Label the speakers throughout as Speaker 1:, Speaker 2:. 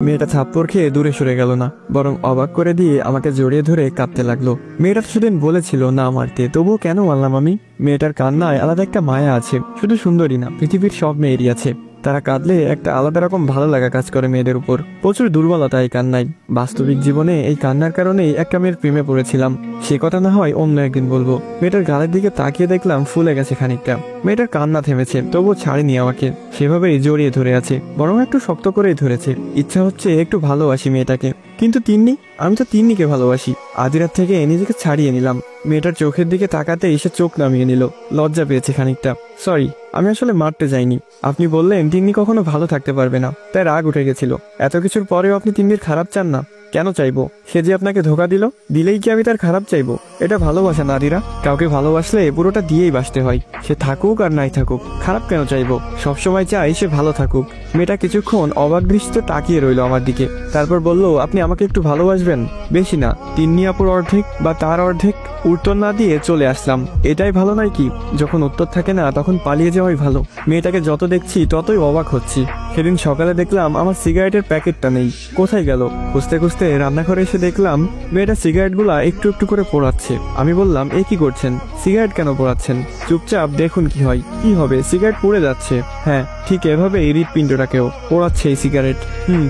Speaker 1: মেয়েটা থাপ্পড় খেয়ে দূরে সরে গেল না, বরং অবাক করে দিয়ে আমাকে জড়িয়ে ধরে কাঁদতে লাগলো। মেয়েটা সেদিন বলেছিল না মারতে, তবুও কেন মারলাম আমি? মেয়েটার কান্নায় আলাদা একটা মায়া আছে, শুধু সুন্দরী না, পৃথিবীর সব মেয়েরই আছে। তারা কাঁদলে একটা আলাদা রকম ভালো লাগা কাজ করে মেয়েদের উপর। প্রচুর দুর্বলতা এই কান্নায়। বাস্তবিক জীবনে এই কান্নার কারণেই একটা মেয়ের প্রেমে পড়েছিলাম। সে কথা না হয় অন্য একদিন বলবো। মেয়েটার গালের দিকে তাকিয়ে দেখলাম ফুলে গেছে খানিকটা। মেয়েটার কান্না থেমেছে, তবুও ছাড়েনি আমাকে, সেভাবেই জড়িয়ে ধরে আছে, বরং একটু শক্ত করেই ধরেছে। ইচ্ছা হচ্ছে একটু ভালোবাসি মেয়েটাকে, কিন্তু তিন্নি, আমি তো তিন্নিকে ভালোবাসি। আধ রাত থেকে নিজেকে ছাড়িয়ে নিলাম। মেয়েটার চোখের দিকে তাকাতে এসে চোখ নামিয়ে নিল, লজ্জা পেয়েছে খানিকটা। সরি, আমি আসলে মারতে যাইনি। আপনি বললেন তিন্নি কখনো ভালো থাকতে পারবে না, তাই রাগ উঠে গেছিল। এত কিছুর পরেও আপনি তিন্নির খারাপ চান না? কেন চাইবো? সে যে আপনাকে ধোকা দিলেই কি আমি তার খারাপ চাইবো? এটা ভালোবাসা নারীরা, কাউকে ভালোবাসলে পুরোটা দিয়েই বাসতে হয়। সে থাকুক আর নাই থাকুক, খারাপ কেন চাইবো? সবসময় চাই সে ভালো থাকুক। মেয়েটা কিছুক্ষণ অবাক দৃষ্টিতে তাকিয়ে রইল আমার দিকে, তারপর বলল, আপনি আমাকে একটু ভালোবাসবেন? বেশি না, তিন্নি আপুর অর্ধেক বা তার অর্ধেক। উত্তর না দিয়ে চলে আসলাম। এটাই ভালো নয় কি? যখন উত্তর থাকে না তখন পালিয়ে যাওয়াই ভালো। মেয়েটাকে যত দেখছি ততই অবাক হচ্ছি। সেদিন সকালে দেখলাম আমার সিগারেটের প্যাকেটটা নেই, কোথায় গেল? খুঁজতে খুঁজতে রান্নাঘরে এসে দেখলাম মেয়েটা সিগারেটগুলা একটু একটু করে পোড়াচ্ছে। আমি বললাম, এ কি করছেন? সিগারেট কেন পোড়াচ্ছেন? চুপচাপ দেখুন কি হয়। কি হবে? সিগারেট পুড়ে যাচ্ছে। হ্যাঁ, ঠিক এভাবে এই হৃৎপিণ্ডটাকেও পোড়াচ্ছে এই সিগারেট।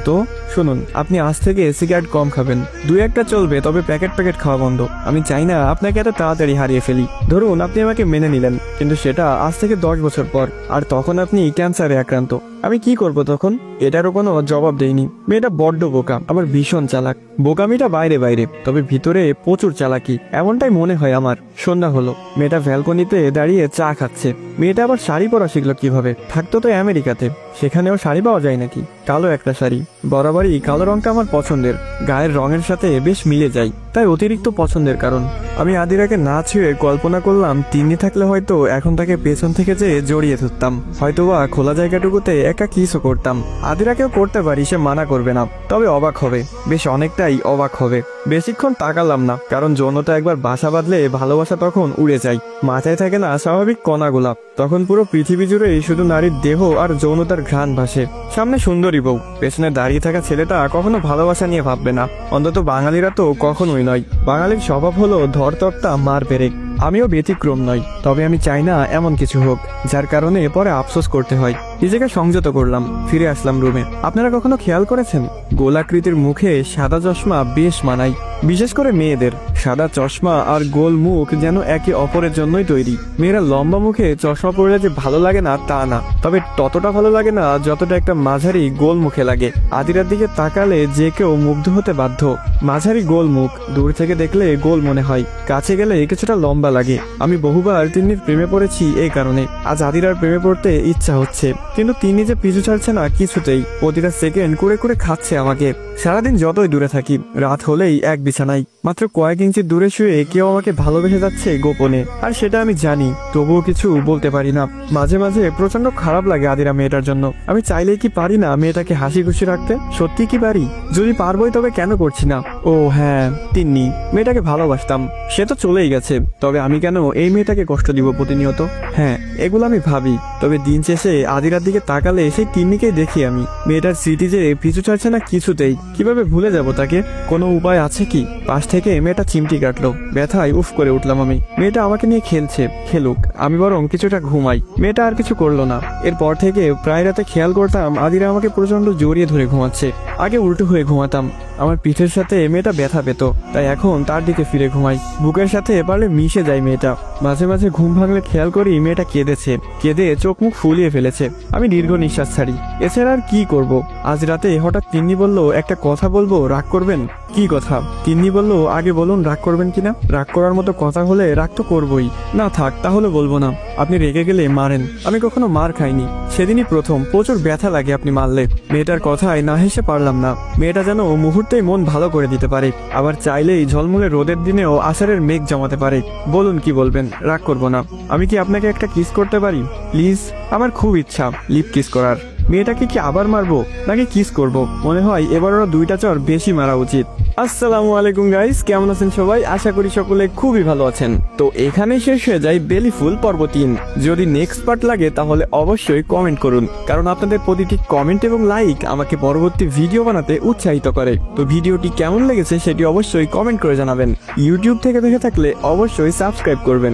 Speaker 1: তো শুনুন, আপনি আজ থেকে সিগারেট কম খাবেন। দুই একটা চলবে, তবে প্যাকেট খাওয়া বন্ধ। আমি চাই না আপনাকে এত তাড়াতাড়ি হারিয়ে ফেলি। ধরুন আপনি আমাকে মেনে নিলেন, কিন্তু সেটা আজ থেকে 10 বছর পর, আর তখন আপনি ক্যান্সারে আক্রান্ত। আমি কি করব তখন? এটারও কোনো জবাব দেয়নি। মেয়েটা বড্ড বোকা, আবার ভীষণ চালাক। বোকামিটা বাইরে বাইরে, তবে ভিতরে প্রচুর চালাকি, এমনটাই মনে হয় আমার। সন্ধ্যা হলো, মেয়েটা ব্যালকনিতে দাঁড়িয়ে চা খাচ্ছে। মেয়েটা আবার শাড়ি পরা শিখলো কিভাবে? থাকতো তো আমেরিকাতে, সেখানেও শাড়ি পাওয়া যায় নাকি? কালো একটা শাড়ি, বরাবরই কালো রংটা আমার পছন্দের, গায়ের রঙের সাথে বেশ মিলে যায়, তাই অতিরিক্ত পছন্দের কারণ। আমি আদিরাকে না ছুঁয়ে কল্পনা করলাম তিন্নি থাকলে হয়তো এখন তাকে পেছন থেকে যে জড়িয়ে ধরতাম, হয়তোবা খোলা জায়গাটুকুতে একা কিসও করতাম। আদিরাকেও করতে পারি, সে মানা করবে না, তবে অবাক হবে, বেশ অনেকটাই অবাক হবে। বেশিক্ষণ তাকালাম না, কারণ যৌনতা একবার বাসা বাঁধলে ভালোবাসা তখন উড়ে যায়। মাথায় থাকে না স্বাভাবিক কণাগুলা, তখন পুরো পৃথিবী জুড়ে শুধু নারীর দেহ আর যৌনতার ঘ্রাণ ভাসে। সামনে সুন্দরী বউ, পেছনে দাঁড়িয়ে থাকা ছেলেটা কখনো ভালোবাসা নিয়ে ভাববে না, অন্তত বাঙালিরা তো কখনোই নয়। বাঙালির স্বভাব হলো ধরতরতা মার পেরেক। আমিও ব্যতিক্রম নই, তবে আমি চাই না এমন কিছু হোক যার কারণে পরে আফসোস করতে হয়। নিজেকে সংযত করলাম, ফিরে আসলাম রুমে। আপনারা কখনো খেয়াল করেছেন, গোলাকৃতির মুখে সাদা চশমা বেশ মানায়, বিশেষ করে মেয়েদের। সাদা চশমা আর গোল মুখ যেন একে অপরের জন্যই তৈরি। মেয়েরা লম্বা মুখে চশমা পরলে যে ভালো লাগে না তা না, তবে ততটা ভালো লাগে না যতটা একটা মাঝারি গোল মুখে লাগে। আদিরার দিকে তাকালে যে কেউ মুগ্ধ হতে বাধ্য। মাঝারি গোল মুখ, দূর থেকে দেখলে গোল মনে হয়, কাছে গেলে কিছুটা লম্বা লাগে। আমি বহুবার তিন্নির প্রেমে পড়েছি এই কারণে। আজ আদিরার প্রেমে পড়তে ইচ্ছা হচ্ছে, কিন্তু তিনি যে পিছু ছাড়ছে না কিছুতেই, প্রতিটা সেকেন্ড করে করে খাচ্ছে আমাকে। সারাদিন যতই দূরে থাকি, রাত হলেই এক বিছানায়, মাত্র কয়েক ইঞ্চি দূরে শুয়ে কেউ আমাকে ভালোবেসে যাচ্ছে গোপনে, আর সেটা আমি জানি, তবুও কিছু বলতে পারি না। মাঝে মাঝে প্রচন্ড খারাপ লাগে আদিরা মেয়েটার জন্য। আমি চাইলেই কি পারি না মেয়েটাকে হাসি খুশি রাখতে? সত্যি কি পারি? যদি পারবোই তবে কেন করছি না? ও হ্যাঁ, তিন্নি, মেয়েটাকে ভালোবাসতাম, সে তো চলেই গেছে, তবে আমি কেন এই মেয়েটাকে কষ্ট দিব প্রতিনিয়ত? হ্যাঁ, এগুলো আমি ভাবি, তবে দিন শেষে আদিরার দিকে তাকালে সেই তিন্নিকেই দেখি আমি। মেয়েটার স্মৃতি যে পিছু ছাড়ছে না কিছুতেই, কিভাবে ভুলে যাব তাকে? কোনো উপায় আছে কি? পাশ থেকে মেয়েটা চিমটি কাটলো, ব্যথায় উফ করে উঠলাম আমি। মেয়েটা আমাকে নিয়ে খেলছে, খেলুক, আমি বরং কিছুটা ঘুমাই। মেয়েটা আর কিছু করলো না। এরপর থেকে প্রায় রাতে খেয়াল করতাম আদিরা আমাকে প্রচন্ড জড়িয়ে ধরে ঘুমাচ্ছে। আগে উল্টো হয়ে ঘুমাতাম, আমার পিঠের সাথে মেয়েটা ব্যথা পেত, তাই এখন তার দিকে ফিরে ঘুমাই। বুকের সাথে পারলে মিশে যায় মেয়েটা। মাঝে মাঝে ঘুম ভাঙলে খেয়াল করি মেয়েটা কেঁদেছে, কেঁদে চোখ মুখ ফুলিয়ে ফেলেছে। আমি দীর্ঘ নিঃশ্বাস ছাড়ি, এছাড়া আর কি করব? আজ রাতে হঠাৎ তিন্নি বলল, একটা কথা বলবো, রাগ করবেন? কি কথা? তিন্নি বলল, আগে বলুন রাগ করবেন কিনা। রাগ করার মতো কথা হলে রাগ তো করবই না, থাক তাহলে বলবো না। আপনি রেগে গেলে মারেন, আমি কখনো মার খাইনি, সেদিনই প্রথম। প্রচুর ব্যথা লাগে আপনি মারলে। মেয়েটার কথায় না হেসে পারলাম না। মেয়েটা যেন মুহূর্তেই মন ভালো করে দিতে পারে, আবার চাইলেই ঝলমলে রোদের দিনেও আষাঢ়ের মেঘ জমাতে পারে। বলুন কি বলবেন, রাগ করবো না। আমি কি আপনাকে একটা কিস করতে পারি প্লিজ? আমার খুব ইচ্ছা লিপ কিস করার। মেয়েটাকে কি আবার মারবো নাকি কিস করব? মনে হয় এবার ওরা 2টা চর বেশি মারা উচিত। আসসালামু আলাইকুম গাইস, কেমন আছেন সবাই? আশা করি সকলে খুবই ভালো আছেন। তো এখানে শেষ হয়ে যায় বেলি ফুল পর্ব 3। যদি নেক্সট পার্ট লাগে তাহলে অবশ্যই কমেন্ট করুন, কারণ আপনাদের প্রতিটি কমেন্ট এবং লাইক আমাকে পরবর্তী ভিডিও বানাতে উৎসাহিত করে। তো ভিডিওটি কেমন লেগেছে সেটি অবশ্যই কমেন্ট করে জানাবেন। ইউটিউব থেকে দেখে থাকলে অবশ্যই সাবস্ক্রাইব করবেন।